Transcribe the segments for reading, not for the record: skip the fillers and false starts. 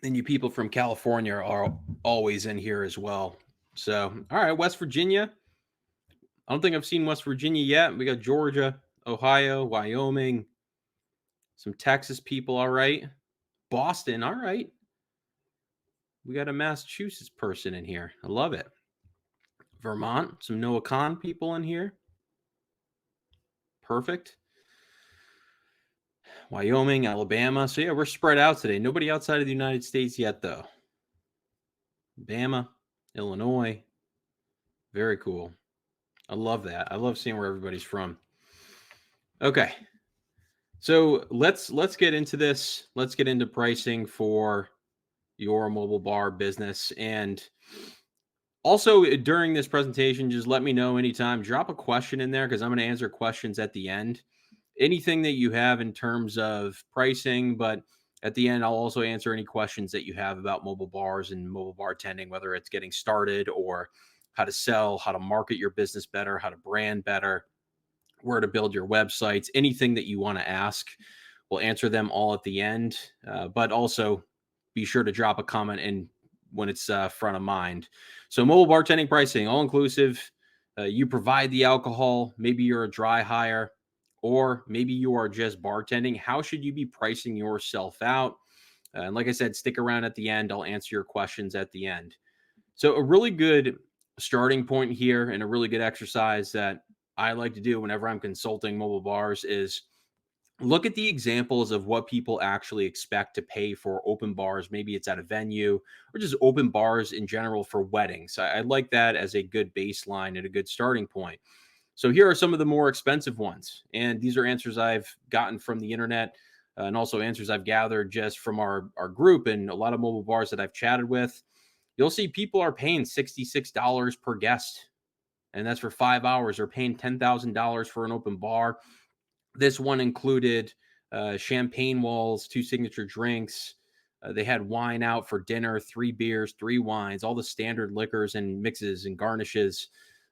And you people from California are always in here as well. So, all right, West Virginia. I don't think I've seen West Virginia yet. We got Georgia, Ohio, Wyoming, some Texas people. All right. Boston. All right. We got a Massachusetts person in here. I love it. Vermont. Some Noah Khan people in here. Perfect. Wyoming, Alabama. So, yeah, we're spread out today. Nobody outside of the United States yet, though. Bama, Illinois. Very cool. I love that. I love seeing where everybody's from. Okay. So let's get into this. Let's get into pricing for your mobile bar business. And also during this presentation, just let me know anytime. Drop a question in there because I'm going to answer questions at the end. Anything that you have in terms of pricing, but at the end, I'll also answer any questions that you have about mobile bars and mobile bartending, whether it's getting started or how to sell, how to market your business better, how to brand better, where to build your websites, anything that you want to ask. We'll answer them all at the end, but also be sure to drop a comment in when it's front of mind. So mobile bartending pricing, all inclusive. You provide the alcohol. Maybe you're a dry hire, or maybe you are just bartending. How should you be pricing yourself out? And like I said, stick around at the end. I'll answer your questions at the end. So a really good starting point here and a really good exercise that I like to do whenever I'm consulting mobile bars is look at the examples of what people actually expect to pay for open bars. Maybe it's at a venue or just open bars in general for weddings. I like that as a good baseline and a good starting point. So here are some of the more expensive ones. And these are answers I've gotten from the internet and also answers I've gathered just from our group and a lot of mobile bars that I've chatted with. You'll see people are paying $66 per guest, and that's for 5 hours. They're paying $10,000 for an open bar. This one included champagne walls, 2 signature drinks. They had wine out for dinner, 3 beers, 3 wines, all the standard liquors and mixes and garnishes.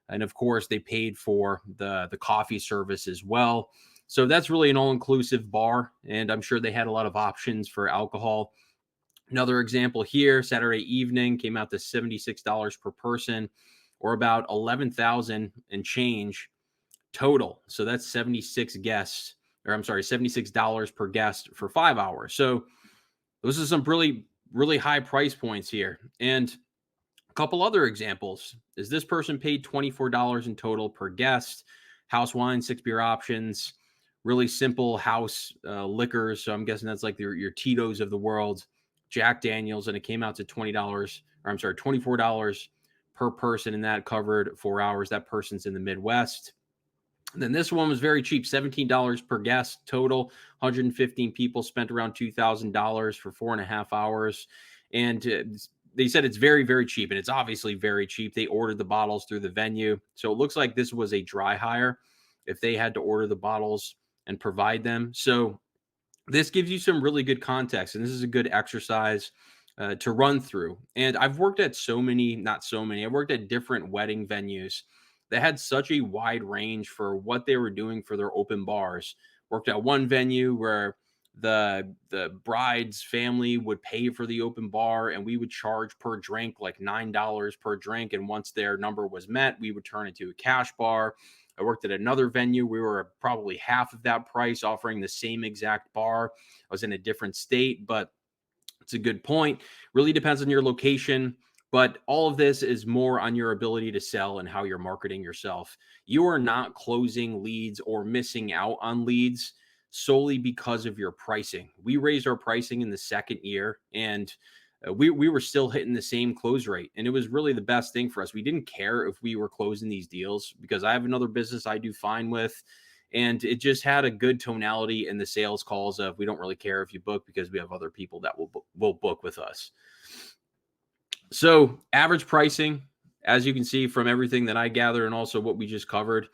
And of course, they paid for the coffee service as well. So that's really an all-inclusive bar, and I'm sure they had a lot of options for alcohol. Another example here, Saturday evening came out to $76 per person, or about 11,000 and change total. So that's 76 guests, or I'm sorry, $76 per guest for 5 hours. So those are some really, really high price points here. And a couple other examples is this person paid $24 in total per guest, house wine, 6 beer options, really simple house liquors. So I'm guessing that's like your Tito's of the world, Jack Daniels, and it came out to $20, or I'm sorry, $24 per person, and that covered 4 hours. That person's in the Midwest. And then this one was very cheap, $17 per guest total. 115 people spent around $2,000 for 4.5 hours. And they said it's very, very cheap. And it's obviously very cheap. They ordered the bottles through the venue. So it looks like this was a dry hire if they had to order the bottles and provide them. So this gives you some really good context. And this is a good exercise to run through. And I've worked at not so many, I've worked at different wedding venues that had such a wide range for what they were doing for their open bars. Worked at one venue where the bride's family would pay for the open bar and we would charge per drink like $9 per drink. And once their number was met, we would turn it to a cash bar. I worked at another venue. We were probably half of that price, offering the same exact bar. I was in a different state, but it's a good point. Really depends on your location, but all of this is more on your ability to sell and how you're marketing yourself. You are not closing leads or missing out on leads solely because of your pricing. We raised our pricing in the second year, and we were still hitting the same close rate, and it was really the best thing for us. We didn't care if we were closing these deals because I have another business I do fine with. And it just had a good tonality in the sales calls of we don't really care if you book because we have other people that will book with us. So average pricing, as you can see from everything that I gather and also what we just covered,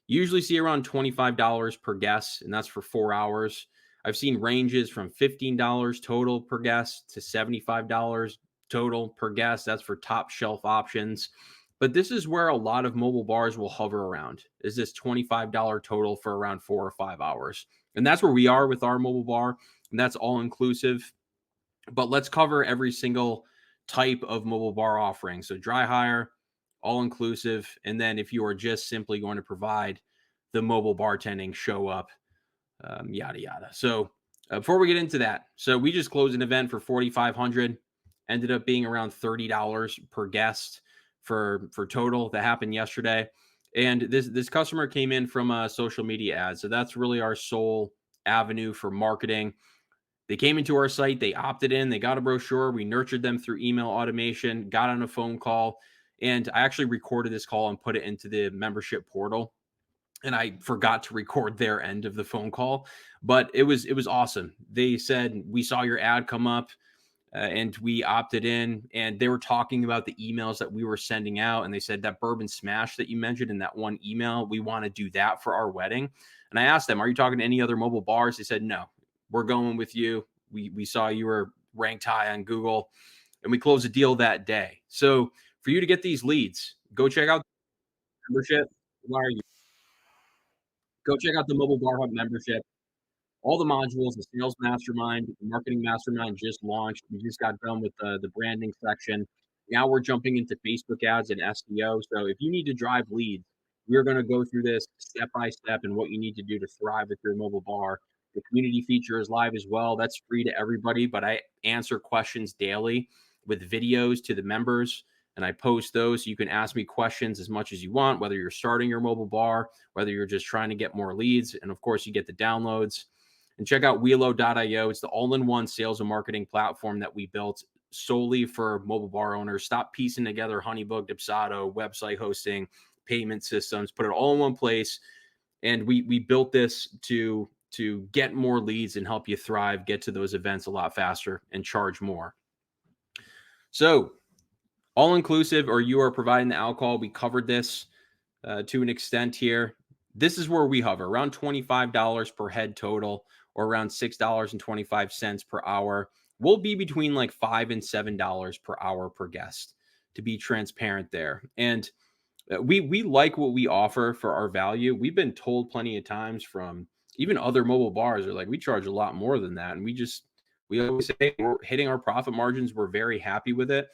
usually see around $25 per guest, and that's for 4 hours. I've seen ranges from $15 total per guest to $75 total per guest. That's for top shelf options. But this is where a lot of mobile bars will hover around, is this $25 total for around 4 or 5 hours. And that's where we are with our mobile bar, and that's all inclusive. But let's cover every single type of mobile bar offering. So dry hire, all inclusive, and then if you are just simply going to provide the mobile bartending, show up, yada yada. So before we get into that, so we just closed an event for 4,500, ended up being around $30 per guest for total. That happened yesterday, and this customer came in from a social media ad. So that's really our sole avenue for marketing. They came into our site, they opted in, they got a brochure, we nurtured them through email automation, got on a phone call, and I actually recorded this call and put it into the membership portal. And I forgot to record their end of the phone call, but it was awesome. They said, "We saw your ad come up, and we opted in." And they were talking about the emails that we were sending out, and they said that bourbon smash that you mentioned in that one email, we want to do that for our wedding. And I asked them, "Are you talking to any other mobile bars?" They said, "No, we're going with you. We saw you were ranked high on Google, and we closed a deal that day." So for you to get these leads, go check out the membership. Why are you? Go check out the Mobile Bar Hub membership. All the modules, the sales mastermind, the marketing mastermind just launched. We just got done with the branding section. Now we're jumping into Facebook ads and SEO. So if you need to drive leads, we're going to go through this step by step and what you need to do to thrive with your mobile bar. The community feature is live as well. That's free to everybody, but I answer questions daily with videos to the members, and I post those so you can ask me questions as much as you want, whether you're starting your mobile bar, whether you're just trying to get more leads, and of course you get the downloads. And check out Wheelo.io. It's the all-in-one sales and marketing platform that we built solely for mobile bar owners. Stop piecing together Honeybook, Dipsado, website hosting, payment systems. Put it all in one place. And we built this to get more leads and help you thrive, get to those events a lot faster, and charge more. So all inclusive, or you are providing the alcohol. We covered this to an extent here. This is where we hover around $25 per head total, or around $6.25 per hour. We'll be between like $5 and $7 per hour per guest, to be transparent there. And we like what we offer for our value. We've been told plenty of times from even other mobile bars are like, we charge a lot more than that. And we always say we're hitting our profit margins. We're very happy with it.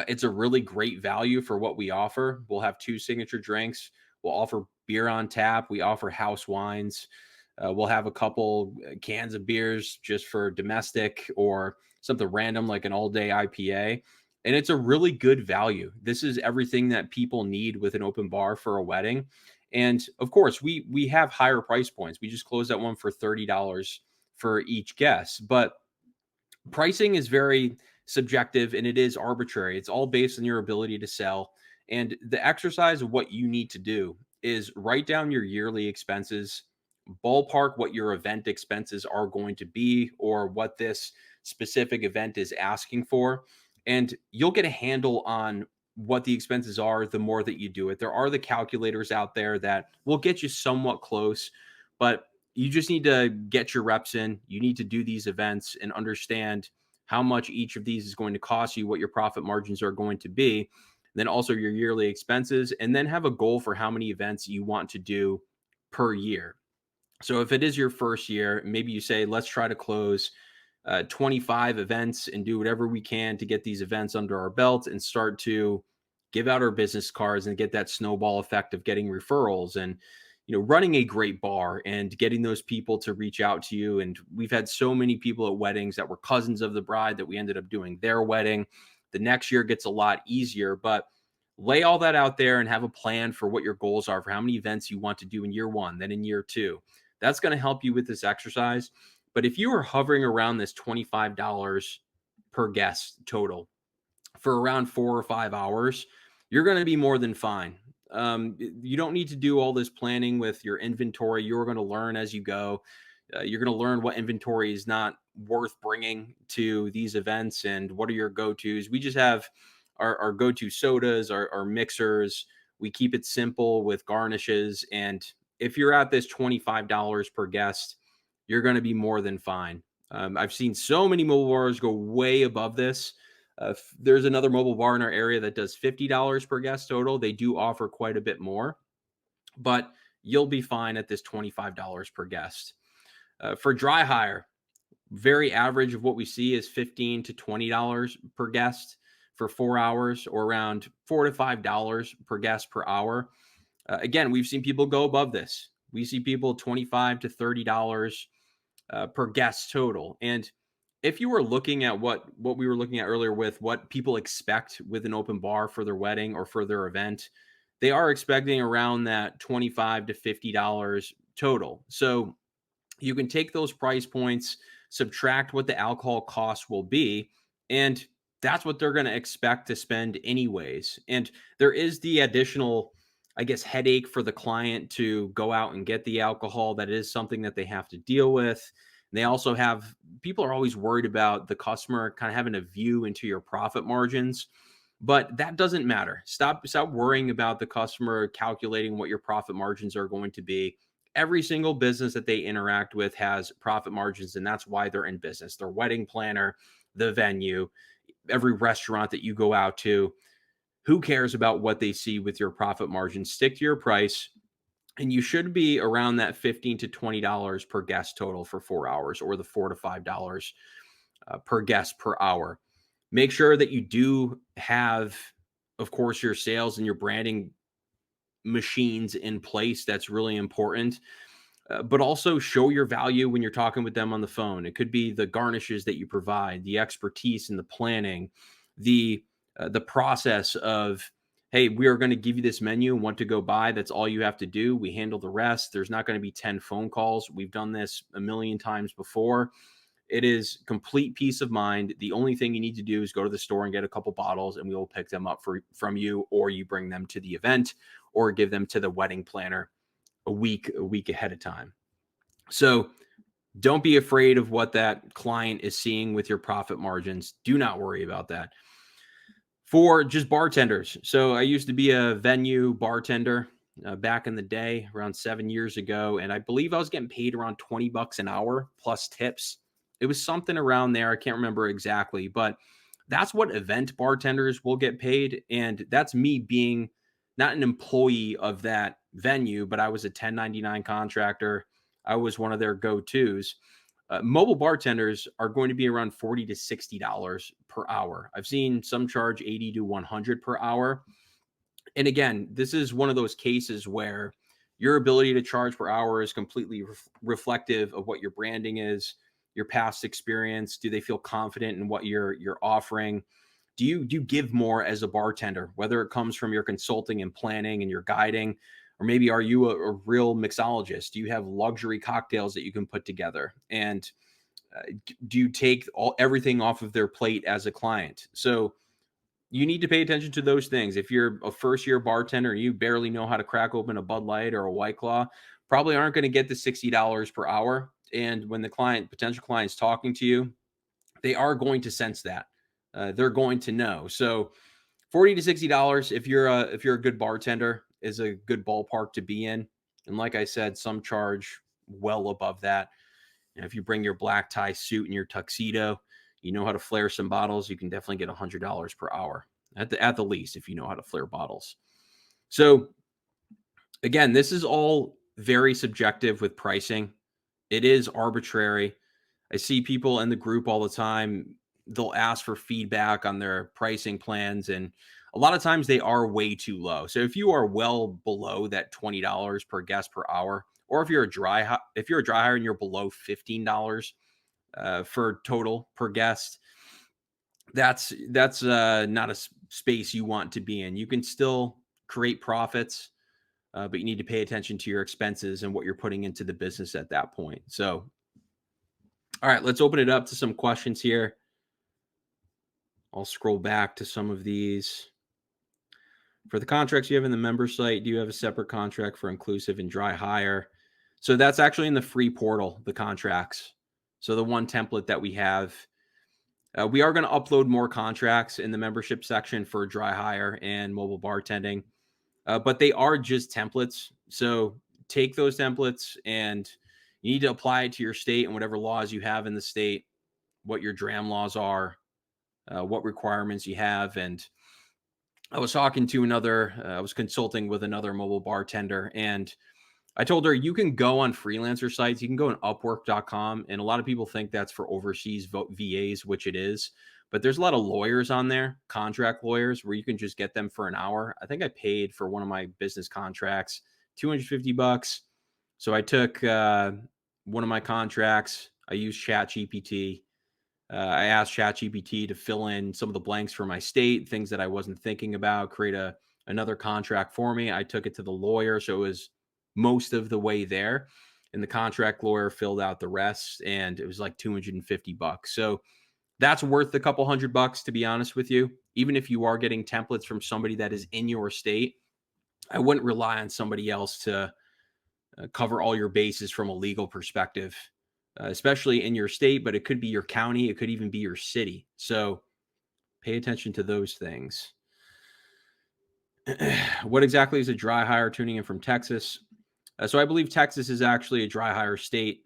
It's a really great value for what we offer. We'll have two signature drinks. We'll offer beer on tap. We offer house wines. We'll have a couple cans of beers just for domestic or something random like an all day IPA. And it's a really good value. This is everything that people need with an open bar for a wedding. And of course, we have higher price points. We just closed that one for $30 for each guest. But pricing is very subjective and it is arbitrary. It's all based on your ability to sell. And the exercise of what you need to do is write down your yearly expenses, ballpark what your event expenses are going to be, or what this specific event is asking for. And you'll get a handle on what the expenses are the more that you do it. There are the calculators out there that will get you somewhat close, but you just need to get your reps in. You need to do these events and understand how much each of these is going to cost you, what your profit margins are going to be, then also your yearly expenses, and then have a goal for how many events you want to do per year. So if it is your first year, maybe you say, let's try to close 25 events and do whatever we can to get these events under our belt and start to give out our business cards and get that snowball effect of getting referrals and running a great bar and getting those people to reach out to you. And we've had so many people at weddings that were cousins of the bride that we ended up doing their wedding. The next year gets a lot easier, but lay all that out there and have a plan for what your goals are for how many events you want to do in year one, then in year two. That's going to help you with this exercise. But if you are hovering around this $25 per guest total for around 4 or 5 hours, you're going to be more than fine. You don't need to do all this planning with your inventory. You're going to learn as you go. You're going to learn what inventory is not worth bringing to these events and what are your go-tos. We just have our go-to sodas, our mixers. We keep it simple with garnishes. And if you're at this $25 per guest, you're going to be more than fine. I've seen so many mobile bars go way above this. There's another mobile bar in our area that does $50 per guest total. They do offer quite a bit more, but you'll be fine at this $25 per guest. For dry hire, Very average of what we see is $15 to $20 per guest for 4 hours, or around $4 to $5 per guest per hour. Again, we've seen people go above this. We see people $25 to $30 per guest total. And if you were looking at what we were looking at earlier with what people expect with an open bar for their wedding or for their event, they are expecting around that $25 to $50 total. So you can take those price points, subtract what the alcohol cost will be, and that's what they're going to expect to spend anyways. And there is the additional, I guess, headache for the client to go out and get the alcohol. That is something that they have to deal with. And they also have, people are always worried about the customer kind of having a view into your profit margins. But that doesn't matter. Stop worrying about the customer calculating what your profit margins are going to be. Every single business that they interact with has profit margins, and that's why they're in business. Their wedding planner, the venue, every restaurant that you go out to, who cares about what they see with your profit margin? Stick to your price, and you should be around that $15 to $20 per guest total for 4 hours, or the $4 to $5 per guest per hour. Make sure that you do have, of course, your sales and your branding machines in place. That's really important. But also show your value when you're talking with them on the phone. It could be the garnishes that you provide, the expertise in the planning, the process of, hey, we are going to give you this menu and what to go buy. That's all you have to do. We handle the rest. There's not going to be 10 phone calls. We've done this a million times before. It is complete peace of mind. The only thing you need to do is go to the store and get a couple bottles, and we will pick them up from you, or you bring them to the event, or give them to the wedding planner a week ahead of time. So don't be afraid of what that client is seeing with your profit margins. Do not worry about that. For just bartenders. So I used to be a venue bartender back in the day, around 7 years ago. And I believe I was getting paid around $20 an hour plus tips. It was something around there. I can't remember exactly, but that's what event bartenders will get paid. And that's me being not an employee of that venue, but I was a 1099 contractor. I was one of their go-tos. Mobile bartenders are going to be around $40 to $60 per hour. I've seen some charge 80 to 100 per hour. And again, this is one of those cases where your ability to charge per hour is completely reflective of what your branding is, your past experience. Do they feel confident in what you're offering? Do you give more as a bartender, whether it comes from your consulting and planning and your guiding, or maybe are you a real mixologist? Do you have luxury cocktails that you can put together? And do you take everything off of their plate as a client? So you need to pay attention to those things. If you're a first year bartender and you barely know how to crack open a Bud Light or a White Claw, probably aren't going to get the $60 per hour. And when the potential client's talking to you, they are going to sense that. They're going to know. So $40 to $60 if you're a good bartender is a good ballpark to be in. And like I said, some charge well above that. And if you bring your black tie suit and your tuxedo, you know how to flare some bottles, you can definitely get $100 per hour at the least, if you know how to flare bottles. So again, this is all very subjective with pricing. It is arbitrary. I see people in the group all the time. They'll ask for feedback on their pricing plans, and a lot of times they are way too low. So if you are well below that $20 per guest per hour, or if you're a dry hire and you're below $15 for total per guest, that's not a space you want to be in. You can still create profits, but you need to pay attention to your expenses and what you're putting into the business at that point. So, all right, let's open it up to some questions here. I'll scroll back to some of these. For the contracts you have in the member site, do you have a separate contract for inclusive and dry hire? So that's actually in the free portal, the contracts. So the one template that we have, we are going to upload more contracts in the membership section for dry hire and mobile bartending, but they are just templates. So take those templates and you need to apply it to your state and whatever laws you have in the state, what your DRAM laws are, what requirements you have. And I was talking to I was consulting with another mobile bartender, and I told her you can go on freelancer sites. You can go on Upwork.com, and a lot of people think that's for overseas VAs, which it is. But there's a lot of lawyers on there, contract lawyers, where you can just get them for an hour. I think I paid for one of my business contracts $250. So I took one of my contracts. I used ChatGPT. I asked ChatGPT to fill in some of the blanks for my state, things that I wasn't thinking about, create another contract for me. I took it to the lawyer, so it was most of the way there, and the contract lawyer filled out the rest, and it was like $250. So that's worth a couple $100, to be honest with you. Even if you are getting templates from somebody that is in your state, I wouldn't rely on somebody else to cover all your bases from a legal perspective, especially in your state, but it could be your county, it could even be your city. So pay attention to those things. What exactly is a dry hire? Tuning in from Texas. So I believe Texas is actually a dry hire state.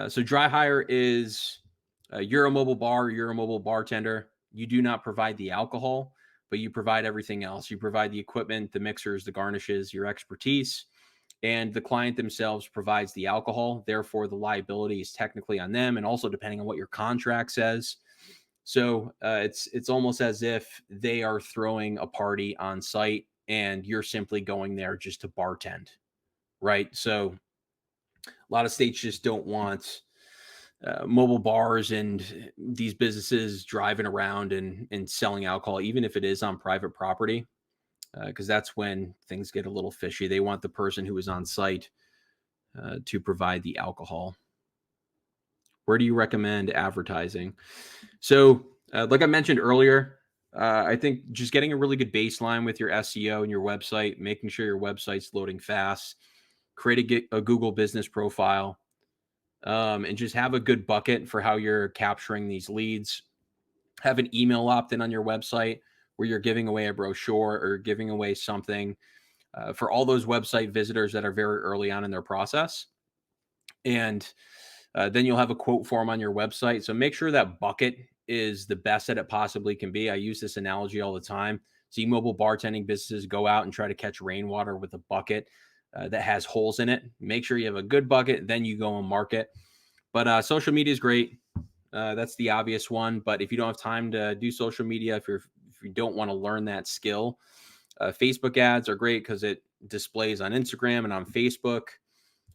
So dry hire is you're a mobile bar, you're a mobile bartender. You do not provide the alcohol, but you provide everything else. You provide the equipment, the mixers, the garnishes, your expertise, and the client themselves provides the alcohol. Therefore, the liability is technically on them, and also depending on what your contract says. So it's almost as if they are throwing a party on site, and you're simply going there just to bartend, right? So a lot of states just don't want mobile bars and these businesses driving around and selling alcohol, even if it is on private property, because that's when things get a little fishy. They want the person who is on site to provide the alcohol. Where do you recommend advertising? So, like I mentioned earlier, I think just getting a really good baseline with your SEO and your website, making sure your website's loading fast, create a Google business profile, and just have a good bucket for how you're capturing these leads. Have an email opt-in on your website where you're giving away a brochure or giving away something for all those website visitors that are very early on in their process. And then you'll have a quote form on your website. So make sure that bucket is the best that it possibly can be. I use this analogy all the time. See mobile bartending businesses go out and try to catch rainwater with a bucket that has holes in it. Make sure you have a good bucket, then you go and market. But social media is great. That's the obvious one. But if you don't have time to do social media, if you don't want to learn that skill, Facebook ads are great because it displays on Instagram and on Facebook,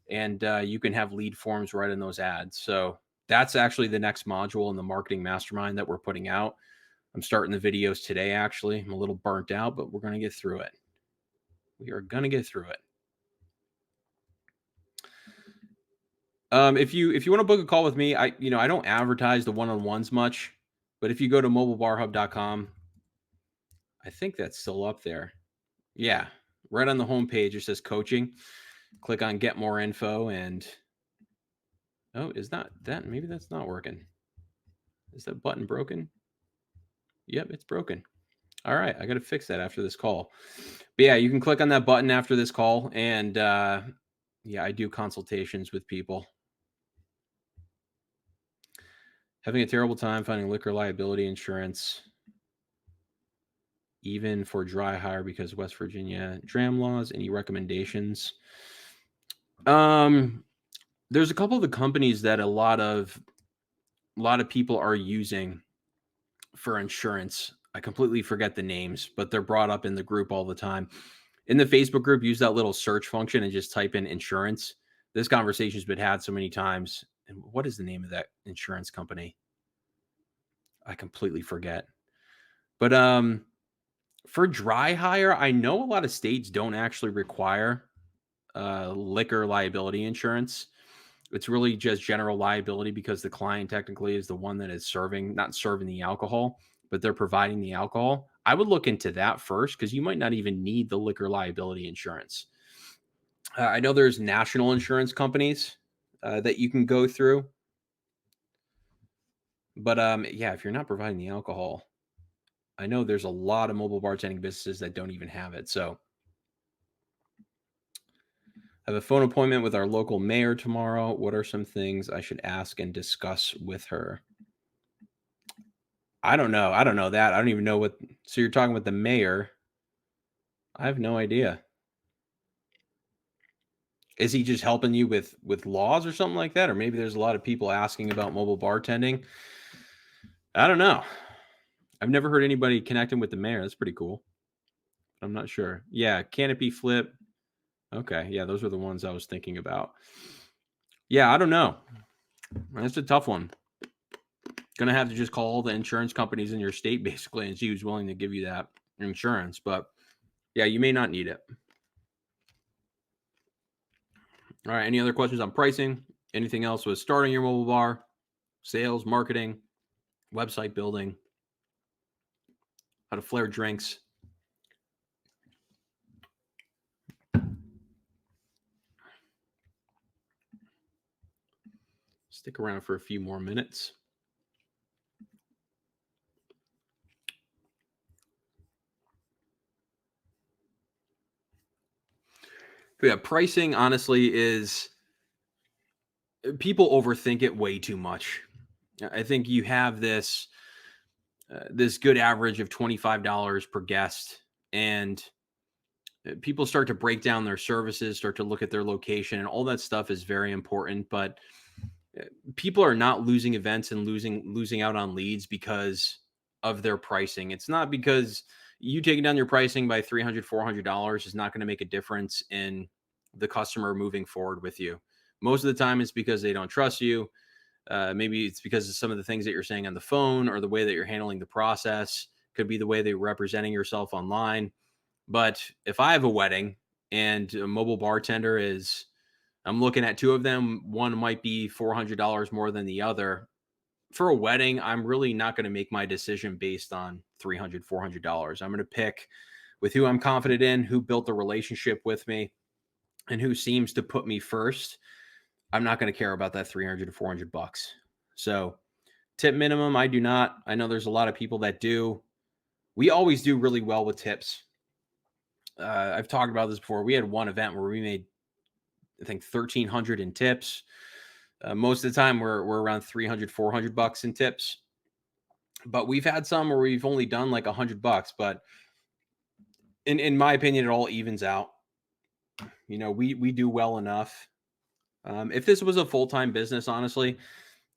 and you can have lead forms right in those ads. So that's actually the next module in the marketing mastermind that we're putting out. I'm starting the videos today. Actually, I'm a little burnt out, but we're going to get through it. We are going to get through it. If you want to book a call with me, I don't advertise the one-on-ones much, but if you go to mobilebarhub.com, I think that's still up there. Yeah, right on the homepage it says coaching. Click on get more info, and is not that maybe that's not working. Is that button broken? Yep, it's broken. All right, I got to fix that after this call. But yeah, you can click on that button after this call, and yeah, I do consultations with people. Having a terrible time finding liquor liability insurance, even for dry hire because West Virginia dram laws. Any recommendations? There's a couple of the companies that a lot of people are using for insurance. I completely forget the names, but they're brought up in the group all the time. In the Facebook group, use that little search function and just type in insurance. This conversation's been had so many times. And what is the name of that insurance company? I completely forget. But for dry hire, I know a lot of states don't actually require liquor liability insurance. It's really just general liability because the client technically is the one that is not serving the alcohol, but they're providing the alcohol. I would look into that first because you might not even need the liquor liability insurance. I know there's national insurance companies that you can go through, but yeah, if you're not providing the alcohol, I know there's a lot of mobile bartending businesses that don't even have it. So I have a phone appointment with our local mayor tomorrow. What are some things I should ask and discuss with her? I don't know. I don't know that. I don't even know what. So you're talking with the mayor. I have no idea. Is he just helping you with laws or something like that? Or maybe there's a lot of people asking about mobile bartending. I don't know. I've never heard anybody connecting with the mayor. That's pretty cool. I'm not sure. Yeah, canopy flip. Okay, yeah, those are the ones I was thinking about. Yeah, I don't know. That's a tough one. Gonna have to just call all the insurance companies in your state basically and see who's willing to give you that insurance. But yeah, you may not need it. All right. Any other questions on pricing? Anything else with starting your mobile bar, sales, marketing, website building, how to flare drinks? Stick around for a few more minutes. But yeah, pricing honestly is people overthink it way too much. I think you have this good average of $25 per guest, and people start to break down their services, start to look at their location, and all that stuff is very important. But people are not losing events and losing out on leads because of their pricing. It's not because you taking down your pricing by $300 $400 is not going to make a difference in the customer moving forward with you. Most of the time it's because they don't trust you. Maybe it's because of some of the things that you're saying on the phone, or the way that you're handling the process. Could be the way that you're representing yourself online. But if I have a wedding and a mobile bartender is, I'm looking at two of them, one might be $400 more than the other. For a wedding, I'm really not going to make my decision based on $300 $400. I'm going to pick with who I'm confident in, who built the relationship with me, and who seems to put me first. I'm not going to care about that 300 to 400 bucks. So, tip minimum, I do not. I know there's a lot of people that do. We always do really well with tips. I've talked about this before. We had one event where we made, I think, 1,300 in tips. Most of the time, we're around 300 400 bucks in tips. But we've had some where we've only done like 100 bucks. But in my opinion, it all evens out. You know, we do well enough. If this was a full time business, honestly,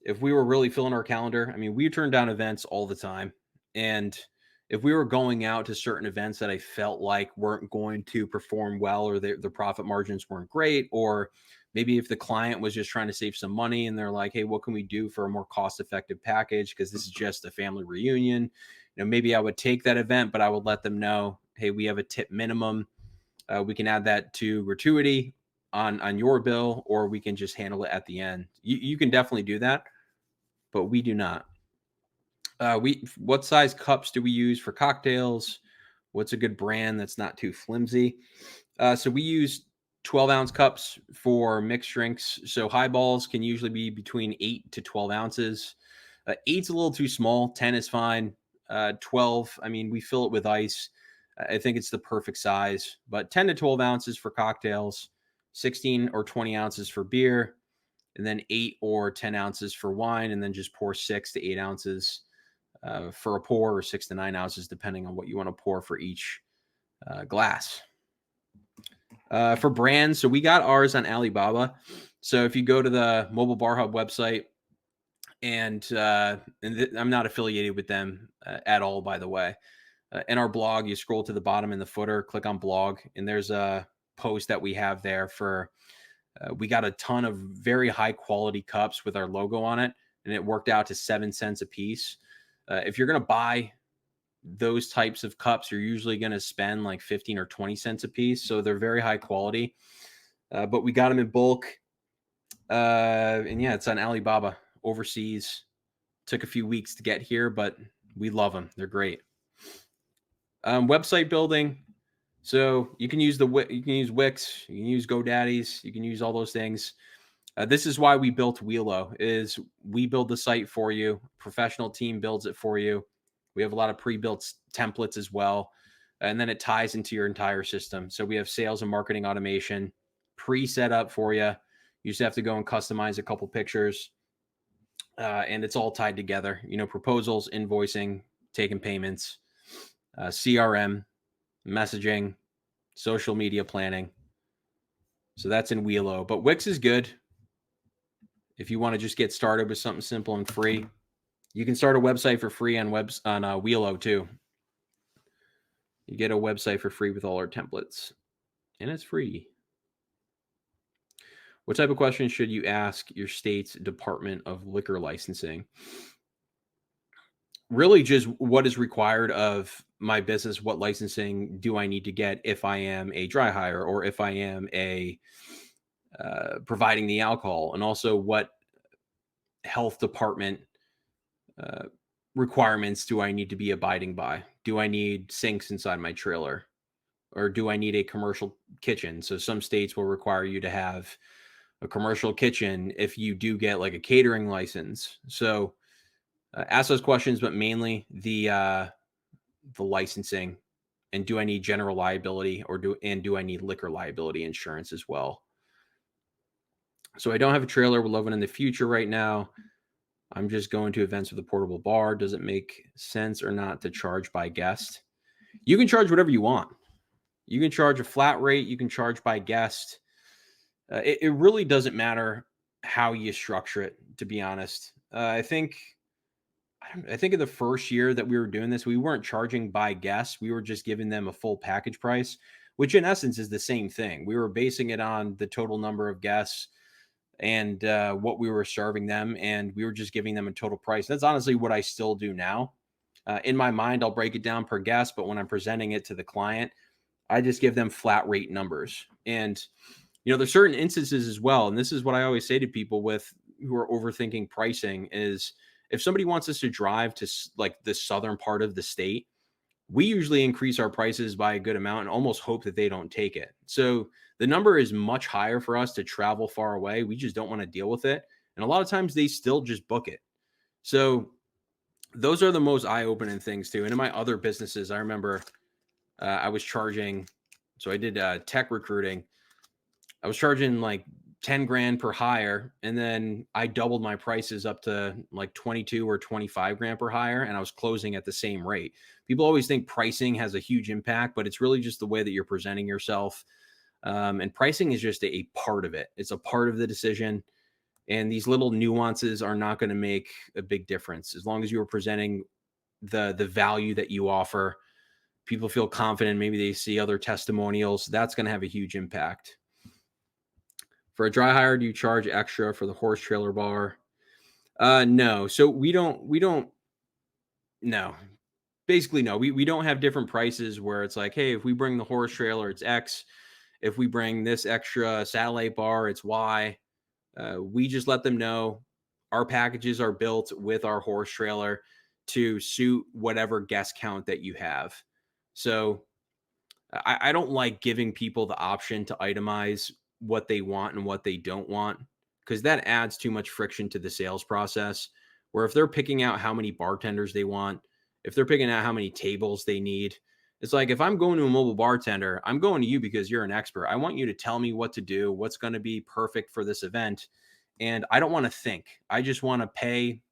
if we were really filling our calendar, I mean, we turn down events all the time. And if we were going out to certain events that I felt like weren't going to perform well, or the profit margins weren't great, or maybe if the client was just trying to save some money and they're like, hey, what can we do for a more cost effective package? Because this is just a family reunion. You know, maybe I would take that event, but I would let them know, hey, we have a tip minimum. We can add that to gratuity on your bill, or we can just handle it at the end. You can definitely do that, but we do not. What size cups do we use for cocktails? What's a good brand that's not too flimsy? So we use 12-ounce cups for mixed drinks. So highballs can usually be between 8 to 12 ounces. 8's a little too small. 10 is fine. 12, I mean, we fill it with ice. I think it's the perfect size. But 10 to 12 ounces for cocktails, 16 or 20 ounces for beer, and then 8 or 10 ounces for wine, and then just pour 6 to 8 ounces for a pour, or 6 to 9 ounces, depending on what you want to pour for each glass. For brands, so we got ours on Alibaba. So if you go to the Mobile Bar Hub website, and I'm not affiliated with them at all, by the way. In our blog, you scroll to the bottom in the footer, click on blog, and there's a post that we have there for. We got a ton of very high quality cups with our logo on it, and it worked out to 7 cents a piece. If you're going to buy those types of cups, you're usually going to spend like 15 or 20 cents a piece. So they're very high quality. But we got them in bulk. And yeah, it's on Alibaba overseas. Took a few weeks to get here, but we love them. They're great. Website building. So you can use Wix, you can use GoDaddies, you can use all those things. This is why we built Wheelo. Is we build the site for you. Professional team builds it for you. We have a lot of pre-built templates as well, and then it ties into your entire system. So we have sales and marketing automation pre-set up for you. You just have to go and customize a couple pictures, and it's all tied together. You know, proposals, invoicing, taking payments, CRM, messaging, social media planning. So that's in Wheelo. But Wix is good if you want to just get started with something simple and free. You can start a website for free on Wheelo too. You get a website for free with all our templates, and it's free. What type of questions should you ask your state's Department of Liquor Licensing? Really, just what is required of my business? What licensing do I need to get if I am a dry hire or if I am a providing the alcohol? And also, what health department uh, requirements do I need to be abiding by? Do I need sinks inside my trailer? Or do I need a commercial kitchen? So some states will require you to have a commercial kitchen if you do get like a catering license. So ask those questions, but mainly the licensing, and do I need general liability or do I need liquor liability insurance as well? So I don't have a trailer. We're living in the future right now. I'm just going to events with a portable bar. Does it make sense or not to charge by guest? You can charge whatever you want. You can charge a flat rate. You can charge by guest. It really doesn't matter how you structure it, to be honest. I think in the first year that we were doing this, we weren't charging by guest. We were just giving them a full package price, which in essence is the same thing. We were basing it on the total number of guests and what we were serving them, and we were just giving them a total price. That's honestly what I still do now. In my mind, I'll break it down per guest, but when I'm presenting it to the client, I just give them flat rate numbers. And there's certain instances as well, and this is what I always say to people with who are overthinking pricing is if somebody wants us to drive to like the southern part of the state, we usually increase our prices by a good amount and almost hope that they don't take it. So the number is much higher for us to travel far away. We just don't want to deal with it. And a lot of times they still just book it. So those are the most eye-opening things too. And in my other businesses, I remember I was charging, so I did tech recruiting. I was charging like 10 grand per hire. And then I doubled my prices up to like 22 or 25 grand per hire. And I was closing at the same rate. People always think pricing has a huge impact, but it's really just the way that you're presenting yourself. And pricing is just a part of it. It's a part of the decision. And these little nuances are not going to make a big difference. As long as you are presenting the value that you offer, people feel confident. Maybe they see other testimonials. That's going to have a huge impact. For a dry hire, do you charge extra for the horse trailer bar? No. So we don't, no. Basically, no. We don't have different prices where it's like, hey, if we bring the horse trailer, it's X. If we bring this extra satellite bar, it's Y. We just let them know our packages are built with our horse trailer to suit whatever guest count that you have. So I don't like giving people the option to itemize what they want and what they don't want because that adds too much friction to the sales process. Where if they're picking out how many bartenders they want, if they're picking out how many tables they need, it's like if I'm going to a mobile bartender, I'm going to you because you're an expert. I want you to tell me what to do, what's going to be perfect for this event. And I don't want to think. I just want to pay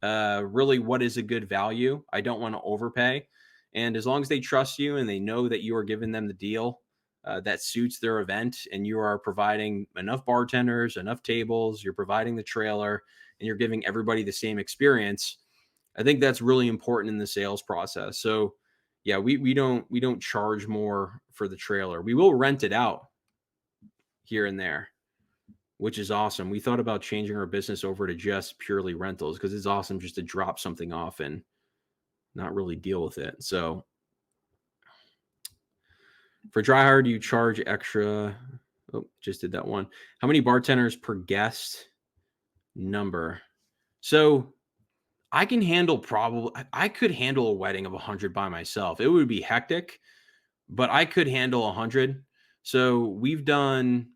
really what is a good value. I don't want to overpay. And as long as they trust you and they know that you are giving them the deal that suits their event and you are providing enough bartenders, enough tables, you're providing the trailer, and you're giving everybody the same experience, I think that's really important in the sales process. So yeah, we don't charge more for the trailer. We will rent it out here and there, which is awesome. We thought about changing our business over to just purely rentals because it's awesome just to drop something off and not really deal with it. So for dry hire, do you charge extra? Oh, just did that one. How many bartenders per guest number? So I can handle I could handle a wedding of 100 by myself. It would be hectic, but I could handle 100. So we've done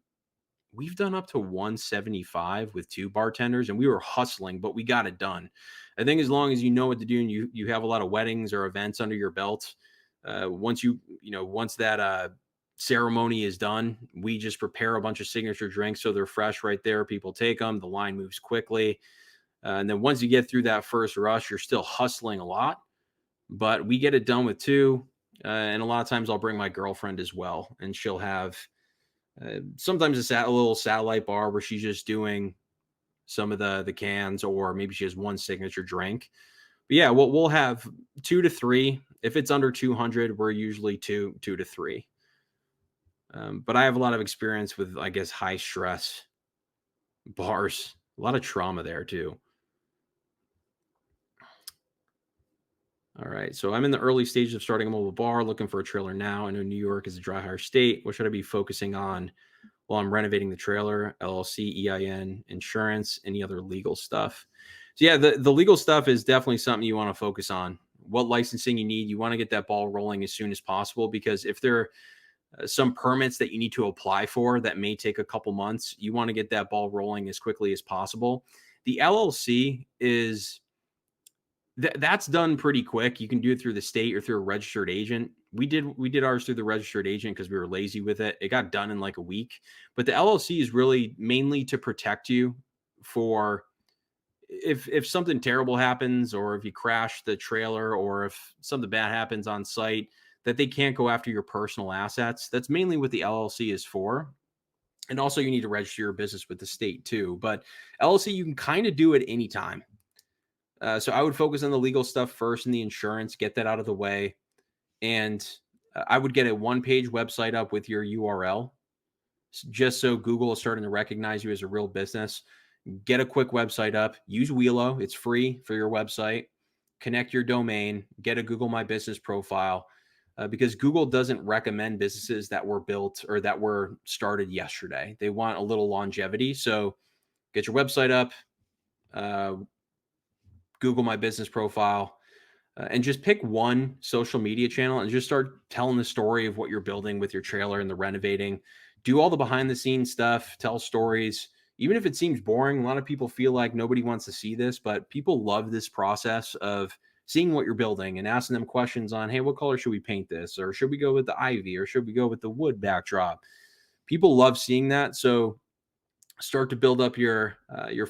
up to 175 with two bartenders and we were hustling, but we got it done. I think as long as you know what to do and you have a lot of weddings or events under your belt, once that ceremony is done, we just prepare a bunch of signature drinks so they're fresh right there. People take them, the line moves quickly. And then once you get through that first rush, you're still hustling a lot, but we get it done with two. And a lot of times I'll bring my girlfriend as well, and she'll have Sometimes a little satellite bar where she's just doing some of the cans, or maybe she has one signature drink. But yeah, we'll have 2 to 3. If it's under 200, we're usually two to three. But I have a lot of experience with, I guess, high stress bars. A lot of trauma there too. All right. So I'm in the early stages of starting a mobile bar, looking for a trailer now. I know New York is a dry hire state. What should I be focusing on while I'm renovating the trailer? LLC, EIN, insurance, any other legal stuff? So yeah, the legal stuff is definitely something you want to focus on. What licensing you need, you want to get that ball rolling as soon as possible, because if there are some permits that you need to apply for that may take a couple months, you want to get that ball rolling as quickly as possible. The LLC is that's done pretty quick. You can do it through the state or through a registered agent. We did ours through the registered agent because we were lazy with it. It got done in like a week. But the LLC is really mainly to protect you for if something terrible happens, or if you crash the trailer, or if something bad happens on site, that they can't go after your personal assets. That's mainly what the LLC is for. And also you need to register your business with the state too. But LLC, you can kind of do it anytime. So I would focus on the legal stuff first and the insurance, get that out of the way. And I would get a one-page website up with your URL, just so Google is starting to recognize you as a real business. Get a quick website up. Use Wheelo. It's free for your website. Connect your domain. Get a Google My Business profile, because Google doesn't recommend businesses that were built or that were started yesterday. They want a little longevity. So get your website up, Google My Business profile, and just pick one social media channel and just start telling the story of what you're building with your trailer and the renovating. Do all the behind the scenes stuff, tell stories. Even if it seems boring, a lot of people feel like nobody wants to see this, but people love this process of seeing what you're building and asking them questions on, hey, what color should we paint this? Or should we go with the ivy? Or should we go with the wood backdrop? People love seeing that. So start to build up your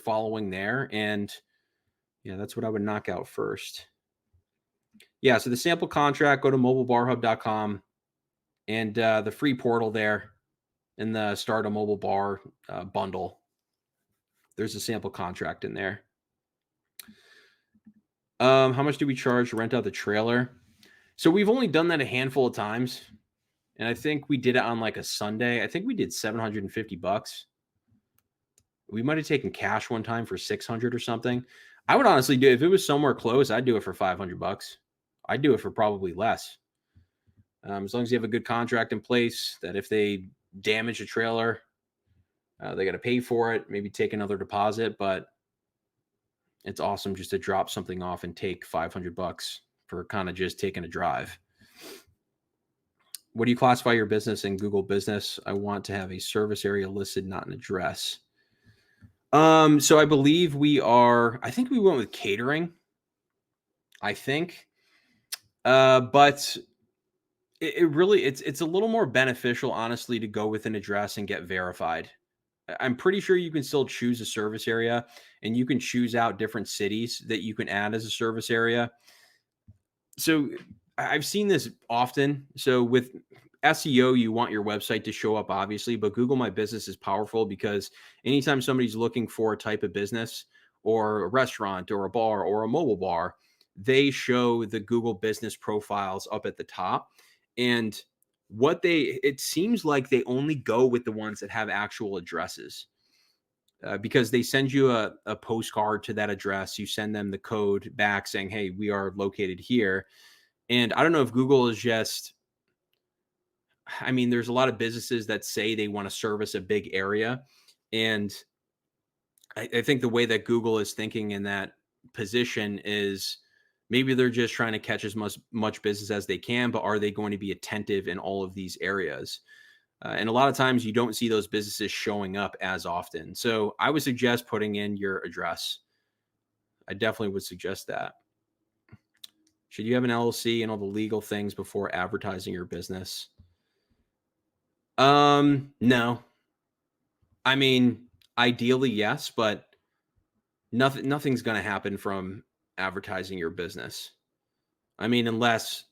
following there. And yeah, that's what I would knock out first. Yeah, so the sample contract, go to mobilebarhub.com, and the free portal there in the start a mobile bar bundle. There's a sample contract in there. How much do we charge to rent out the trailer? So we've only done that a handful of times, and I think we did it on like a Sunday. I think we did $750. We might have taken cash one time for 600 or something. I would honestly do, if it was somewhere close, I'd do it for $500. I'd do it for probably less. As long as you have a good contract in place, that if they damage a trailer, they got to pay for it, maybe take another deposit. But it's awesome just to drop something off and take $500 for kind of just taking a drive. What do you classify your business in Google Business? I want to have a service area listed, not an address. So I believe I think we went with catering. I think. But it really, it's a little more beneficial, honestly, to go with an address and get verified. I'm pretty sure you can still choose a service area, and you can choose out different cities that you can add as a service area. So I've seen this often. So with SEO, you want your website to show up, obviously, but Google My Business is powerful because anytime somebody's looking for a type of business, or a restaurant or a bar or a mobile bar, they show the Google Business profiles up at the top. And it seems like they only go with the ones that have actual addresses, because they send you a postcard to that address. You send them the code back saying, hey, we are located here. And I don't know if Google is just, I mean, there's a lot of businesses that say they want to service a big area. And I think the way that Google is thinking in that position is maybe they're just trying to catch as much business as they can, but are they going to be attentive in all of these areas? And a lot of times you don't see those businesses showing up as often. So I would suggest putting in your address. I definitely would suggest that. Should you have an LLC and all the legal things before advertising your business? No. I mean, ideally, yes, but nothing's going to happen from advertising your business. I mean, unless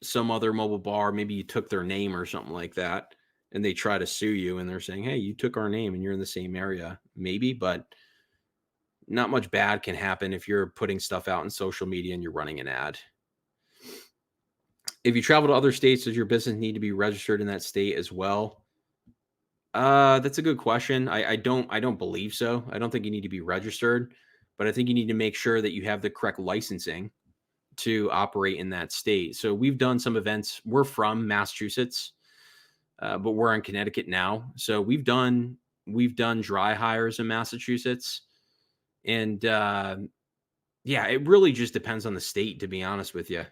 some other mobile bar, maybe you took their name or something like that, and they try to sue you and they're saying, hey, you took our name and you're in the same area, maybe, but not much bad can happen if you're putting stuff out in social media and you're running an ad. If you travel to other states, does your business need to be registered in that state as well? That's a good question. I don't believe so. I don't think you need to be registered, but I think you need to make sure that you have the correct licensing to operate in that state. So we've done some events. We're from Massachusetts, but we're in Connecticut now. So we've done dry hires in Massachusetts, and yeah, it really just depends on the state, to be honest with you.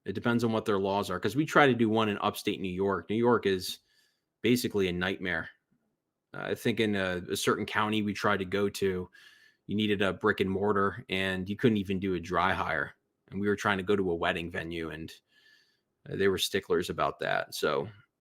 It depends on what their laws are, because we try to do one in upstate New York. New York is basically a nightmare. I think in a certain county we tried to go to, you needed a brick and mortar, and you couldn't even do a dry hire. And we were trying to go to a wedding venue, and they were sticklers about that. So